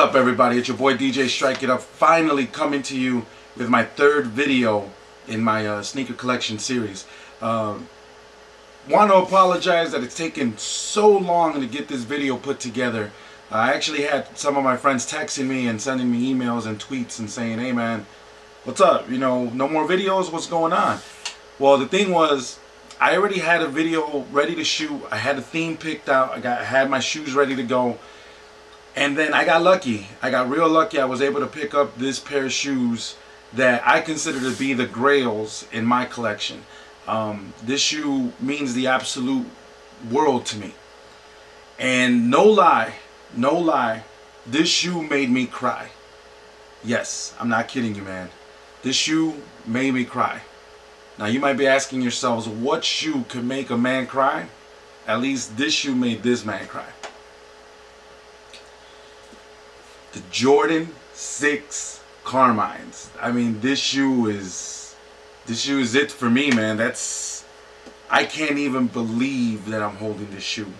up, everybody? It's your boy DJ Strike It Up, finally coming to you with my third video in my sneaker collection series. Want to apologize that it's taken so long to get this video put together. I actually had some of my friends texting me and sending me emails and tweets and saying, hey man, what's up? You know, no more videos? What's going on? Well, the thing was, I already had a video ready to shoot. I had a theme picked out. I had my shoes ready to go. And then I got lucky. I got real lucky. I was able to pick up this pair of shoes that I consider to be the grails in my collection. This shoe means the absolute world to me. And no lie, this shoe made me cry. Yes, I'm not kidding you, man. This shoe made me cry. Now you might be asking yourselves, what shoe could make a man cry? At least this shoe made this man cry. The Jordan 6 Carmines. I mean, this shoe is it for me, man. I can't even believe that I'm holding this shoe.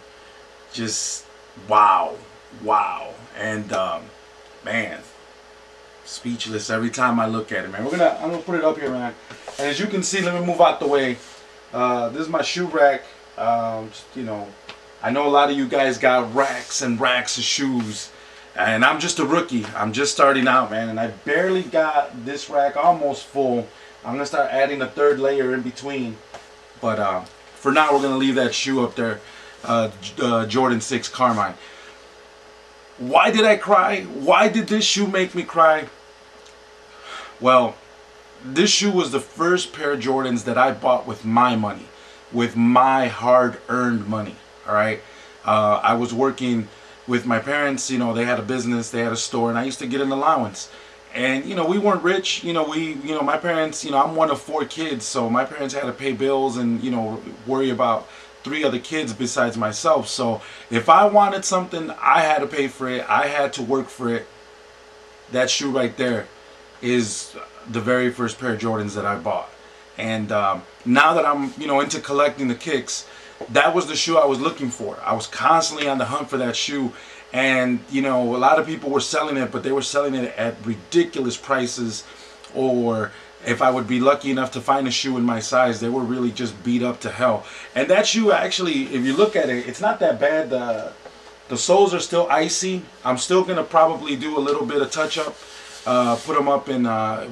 Just wow. And man, speechless every time I look at it, man. I'm gonna put it up here, man. And as you can see, let me move out the way. This is my shoe rack. You know, I know a lot of you guys got racks and racks of shoes. And I'm just a rookie. I'm just starting out, man. And I barely got this rack almost full. I'm going to start adding a third layer in between. But for now, we're going to leave that shoe up there. Jordan 6 Carmine. Why did I cry? Why did this shoe make me cry? Well, this shoe was the first pair of Jordans that I bought with my money. With my hard-earned money. Alright? I was working with my parents. You know, they had a business, they had a store, and I used to get an allowance. And you know, we weren't rich. You know, my parents, you know, I'm one of 4 kids, so my parents had to pay bills and, you know, worry about 3 other kids besides myself. So if I wanted something, I had to pay for it. I had to work for it. That shoe right there is the very first pair of Jordans that I bought. And now that I'm, you know, into collecting the kicks, that was the shoe I was looking for. I was constantly on the hunt for that shoe. And, you know, a lot of people were selling it, but they were selling it at ridiculous prices. Or if I would be lucky enough to find a shoe in my size, they were really just beat up to hell. And that shoe, actually, if you look at it, it's not that bad. The soles are still icy. I'm still going to probably do a little bit of touch-up. Put them up and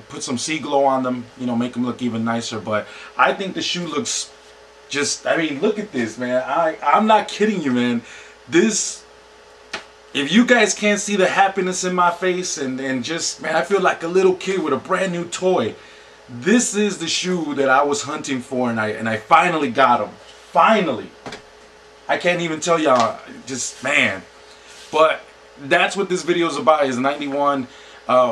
put some sea glow on them. You know, make them look even nicer. But I think the shoe looks just, I mean, look at this, man. I'm not kidding you, man. This, if you guys can't see the happiness in my face and just, man, I feel like a little kid with a brand new toy. This is the shoe that I was hunting for, and I finally got them. Finally. I can't even tell y'all, just, man. But that's what this video is about, is 91,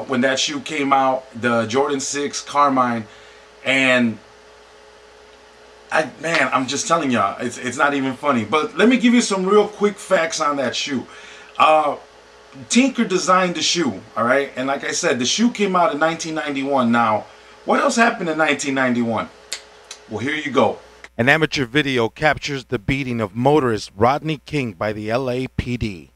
when that shoe came out, the Jordan 6 Carmine. And man, I'm just telling y'all, it's not even funny. But let me give you some real quick facts on that shoe. Tinker designed the shoe, alright? And like I said, the shoe came out in 1991. Now, what else happened in 1991? Well, here you go. An amateur video captures the beating of motorist Rodney King by the LAPD.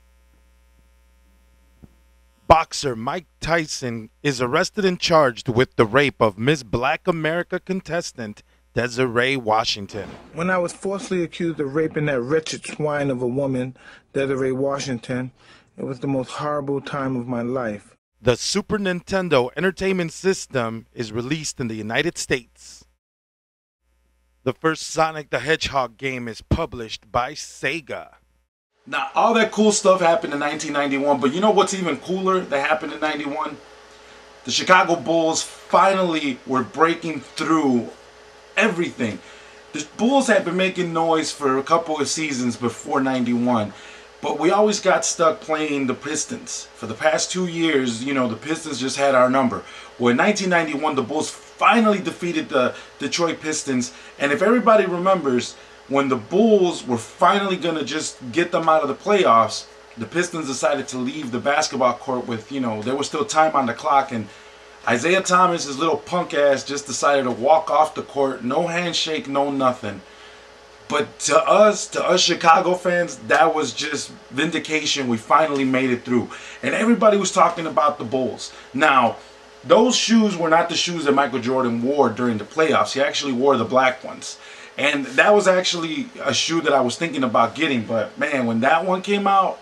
Boxer Mike Tyson is arrested and charged with the rape of Miss Black America contestant Desiree Washington. When I was falsely accused of raping that wretched swine of a woman, Desiree Washington, it was the most horrible time of my life. The Super Nintendo Entertainment System is released in the United States. The first Sonic the Hedgehog game is published by Sega. Now, all that cool stuff happened in 1991, but you know what's even cooler that happened in 91? The Chicago Bulls finally were breaking through everything. The Bulls had been making noise for a couple of seasons before 91, but we always got stuck playing the Pistons. For the past 2 years, you know, the Pistons just had our number. Well, in 1991, the Bulls finally defeated the Detroit Pistons, and if everybody remembers, when the Bulls were finally going to just get them out of the playoffs, the Pistons decided to leave the basketball court with, you know, there was still time on the clock, and Isaiah Thomas, his little punk ass, just decided to walk off the court. No handshake, no nothing. But to us Chicago fans, that was just vindication. We finally made it through. And everybody was talking about the Bulls. Now, those shoes were not the shoes that Michael Jordan wore during the playoffs. He actually wore the black ones. And that was actually a shoe that I was thinking about getting. But, man, when that one came out,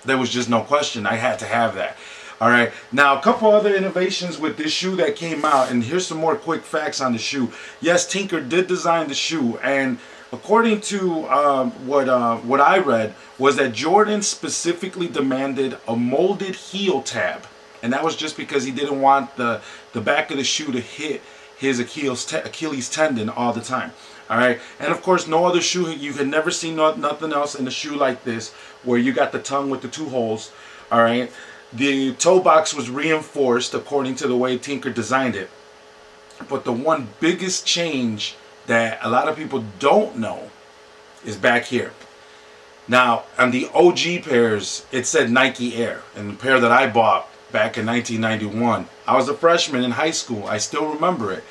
there was just no question. I had to have that. All right. Now, a couple other innovations with this shoe that came out. And here's some more quick facts on the shoe. Yes, Tinker did design the shoe. And according to what I read, was that Jordan specifically demanded a molded heel tab. And that was just because he didn't want the back of the shoe to hit his Achilles tendon all the time. All right. And of course, no other shoe, you can never see nothing else in a shoe like this where you got the tongue with the two holes. All right. The toe box was reinforced according to the way Tinker designed it. But the one biggest change that a lot of people don't know is back here. Now, on the OG pairs, it said Nike Air. And the pair that I bought back in 1991, I was a freshman in high school. I still remember it.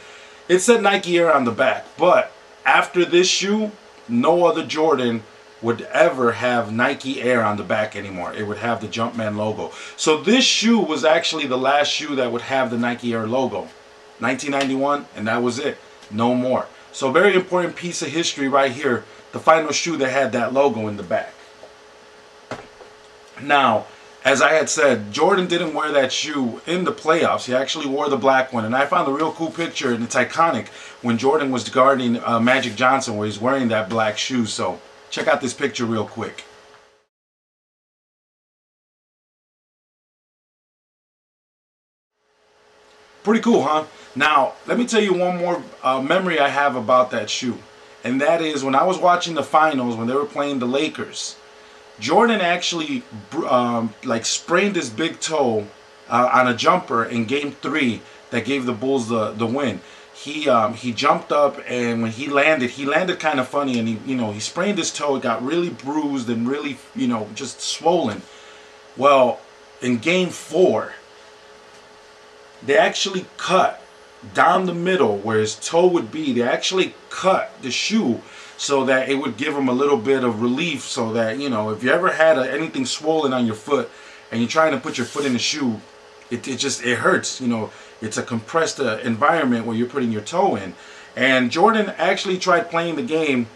It said Nike Air on the back. But after this shoe, no other Jordan would ever have Nike Air on the back anymore. It would have the Jumpman logo. So this shoe was actually the last shoe that would have the Nike Air logo. 1991, and that was it. No more. So very important piece of history right here. The final shoe that had that logo in the back. Now, as I had said, Jordan didn't wear that shoe in the playoffs. He actually wore the black one. And I found a real cool picture, and it's iconic, when Jordan was guarding Magic Johnson, where he's wearing that black shoe. So check out this picture real quick. Pretty cool, huh? Now, let me tell you one more memory I have about that shoe. And that is when I was watching the finals, when they were playing the Lakers, Jordan actually sprained his big toe on a jumper in Game 3 that gave the Bulls the win. He jumped up, and when he landed kind of funny, and he sprained his toe. It got really bruised and really just swollen. Well, in Game 4, they actually cut down the middle where his toe would be. They actually cut the shoe so that it would give him a little bit of relief, so that if you ever had anything swollen on your foot and you're trying to put your foot in the shoe, it hurts. It's a compressed environment where you're putting your toe in. And Jordan actually tried playing the game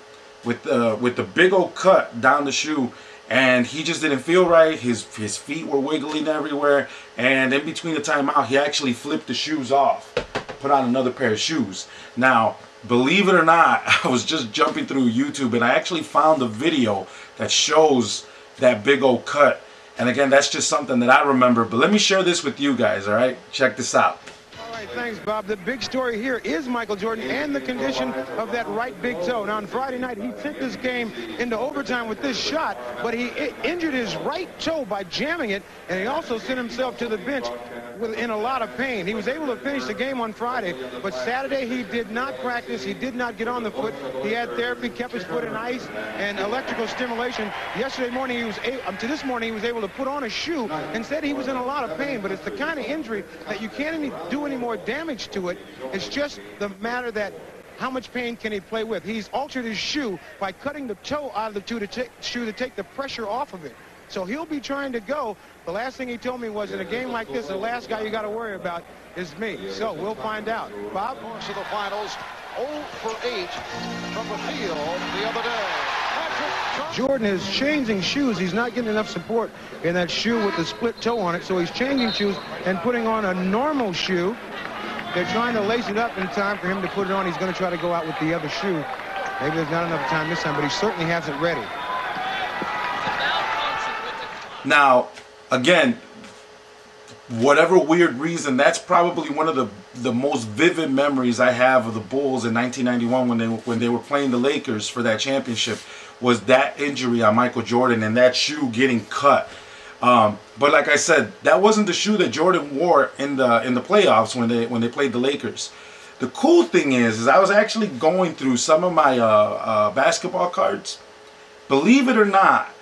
with the big old cut down the shoe, and he just didn't feel right. His feet were wiggling everywhere, and in between the timeout, he actually flipped the shoes off, put on another pair of shoes. Now, believe it or not, I was just jumping through YouTube, and I actually found a video that shows that big old cut. And again, that's just something that I remember. But let me share this with you guys, all right? Check this out. All right, thanks, Bob. The big story here is Michael Jordan and the condition of that right big toe. Now, on Friday night, he took this game into overtime with this shot, but he injured his right toe by jamming it, and he also sent himself to the bench in a lot of pain. He was able to finish the game on Friday, but Saturday he did not practice. He did not get on the foot. He had therapy, kept his foot in ice and electrical stimulation. Yesterday morning, to this morning, he was able to put on a shoe and said he was in a lot of pain, but it's the kind of injury that you can't do any more damage to it. It's just the matter that how much pain can he play with? He's altered his shoe by cutting the toe out of the shoe to take the pressure off of it. So he'll be trying to go. The last thing he told me was, in a game like this, the last guy you got to worry about is me. So we'll find out. Bob? To the finals, 0 for 8 from the field the other day. Jordan is changing shoes. He's not getting enough support in that shoe with the split toe on it, so he's changing shoes and putting on a normal shoe. They're trying to lace it up in time for him to put it on. He's going to try to go out with the other shoe. Maybe there's not enough time this time, but he certainly has it ready. Now, again, whatever weird reason, that's probably one of the most vivid memories I have of the Bulls in 1991 when they were playing the Lakers for that championship, was that injury on Michael Jordan and that shoe getting cut. But like I said, that wasn't the shoe that Jordan wore in the playoffs when they played the Lakers. The cool thing is I was actually going through some of my basketball cards. Believe it or not,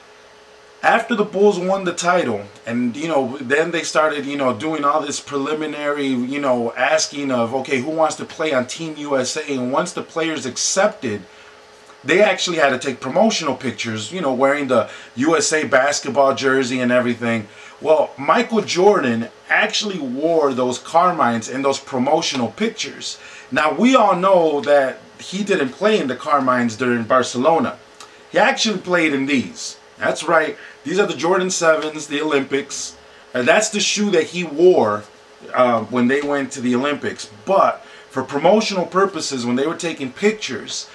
after the Bulls won the title, and then they started doing all this preliminary asking of, okay, who wants to play on Team USA, and once the players accepted, they actually had to take promotional pictures, you know, wearing the USA basketball jersey and everything. Well, Michael Jordan actually wore those carmines in those promotional pictures. Now, we all know that he didn't play in the carmines during Barcelona. He actually played in these. That's right. These are the Jordan 7s, the Olympics. And that's the shoe that he wore when they went to the Olympics. But for promotional purposes, when they were taking pictures,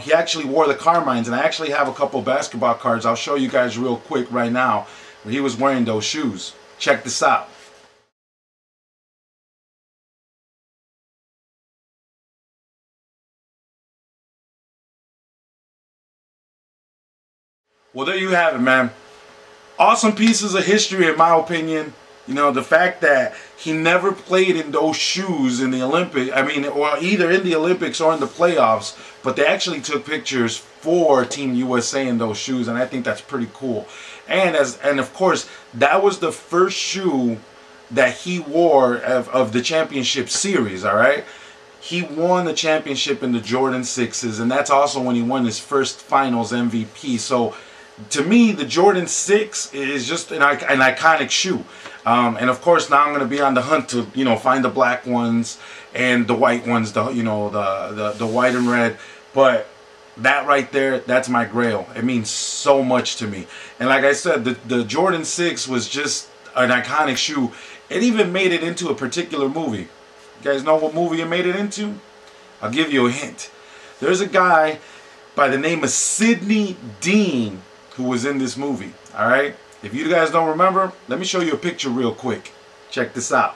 he actually wore the carmines. And I actually have a couple basketball cards. I'll show you guys real quick right now where he was wearing those shoes. Check this out. Well, there you have it, man. Awesome pieces of history, in my opinion. You know, the fact that he never played in those shoes in the Olympics, or either in the Olympics or in the playoffs, but they actually took pictures for Team USA in those shoes, and I think that's pretty cool. And of course, that was the first shoe that he wore of the championship series, all right? He won the championship in the Jordan 6s, and that's also when he won his first finals MVP. So, to me, the Jordan 6 is just an iconic shoe. And of course, now I'm going to be on the hunt to, you know, find the black ones and the white ones, the white and red. But that right there, that's my grail. It means so much to me. And like I said, the Jordan 6 was just an iconic shoe. It even made it into a particular movie. You guys know what movie it made it into? I'll give you a hint. There's a guy by the name of Sidney Dean who was in this movie, all right? If you guys don't remember, let me show you a picture real quick. Check this out.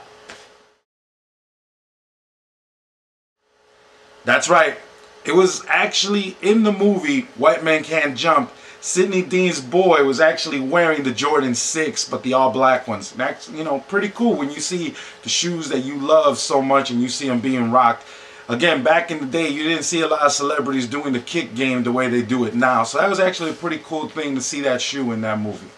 That's right. It was actually in the movie White Man Can't Jump. Sidney Dean's boy was actually wearing the Jordan 6, but the all-black ones. That's, you know, pretty cool when you see the shoes that you love so much and you see them being rocked. Again, back in the day, you didn't see a lot of celebrities doing the kick game the way they do it now. So that was actually a pretty cool thing to see that shoe in that movie.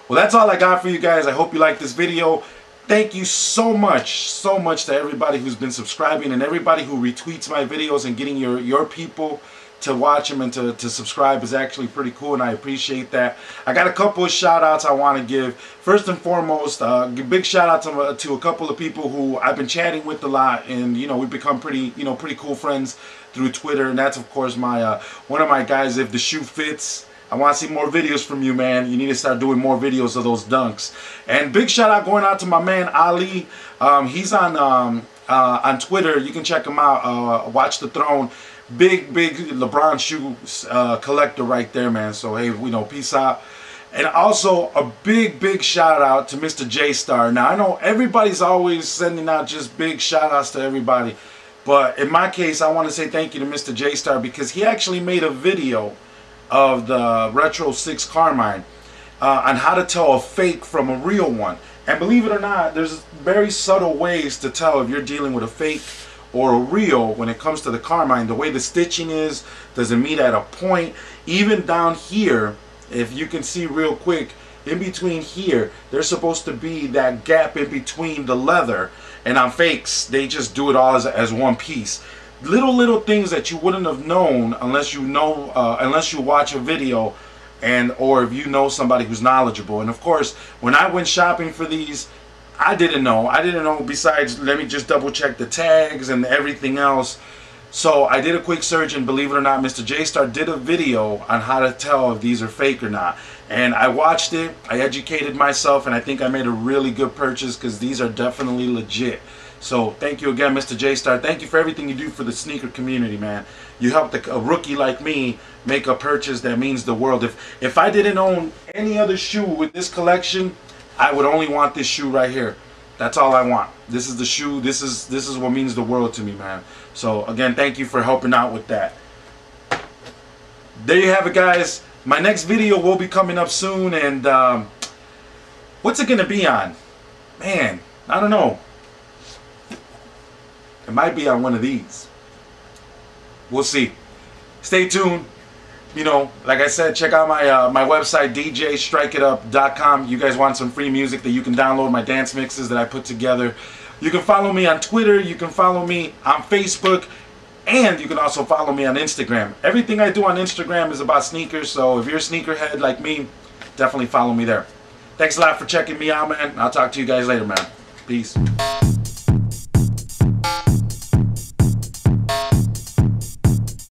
Well, that's all I got for you guys. I hope you liked this video. Thank you so much to everybody who's been subscribing and everybody who retweets my videos and getting your people to watch them and to subscribe is actually pretty cool, and I appreciate that. I got a couple of shout outs I want to give. First and foremost, big shout out to a couple of people who I've been chatting with a lot, and you know, we've become pretty cool friends through Twitter, and that's of course my one of my guys, If the Shoe Fits. I want to see more videos from you, man. You need to start doing more videos of those dunks. And big shout out going out to my man Ali. He's on Twitter. You can check him out. Watch the Throne. Big LeBron shoe collector right there, man. So hey, you know, peace out. And also a big shout out to Mr. J Star. Now I know everybody's always sending out just big shout outs to everybody, but in my case, I want to say thank you to Mr. J Star because he actually made a video of the Retro 6 Carmine on how to tell a fake from a real one. And believe it or not, there's very subtle ways to tell if you're dealing with a fake or a real when it comes to the Carmine. The way the stitching is, does it meet at a point? Even down here, if you can see real quick, in between here, there's supposed to be that gap in between the leather. And on fakes, they just do it all as one piece. Little things that you wouldn't have known unless you know, unless you watch a video, or if you know somebody who's knowledgeable. And of course, when I went shopping for these, I didn't know. Besides, let me just double check the tags and everything else. So I did a quick search, and believe it or not, Mr. J Star did a video on how to tell if these are fake or not. And I watched it, I educated myself, and I think I made a really good purchase because these are definitely legit. So thank you again, Mr. J Star. Thank you for everything you do for the sneaker community, man. You helped a rookie like me make a purchase that means the world. If I didn't own any other shoe with this collection, I would only want this shoe right here. That's all I want. This is the shoe. This is what means the world to me, man. So again, thank you for helping out with that. There you have it, guys. My next video will be coming up soon, and what's it gonna be on? Man, I don't know. It might be on one of these. We'll see. Stay tuned. You know, like I said, check out my website, djstrikeitup.com. You guys want some free music that you can download, my dance mixes that I put together. You can follow me on Twitter. You can follow me on Facebook. And you can also follow me on Instagram. Everything I do on Instagram is about sneakers, so if you're a sneakerhead like me, definitely follow me there. Thanks a lot for checking me out, man. I'll talk to you guys later, man. Peace.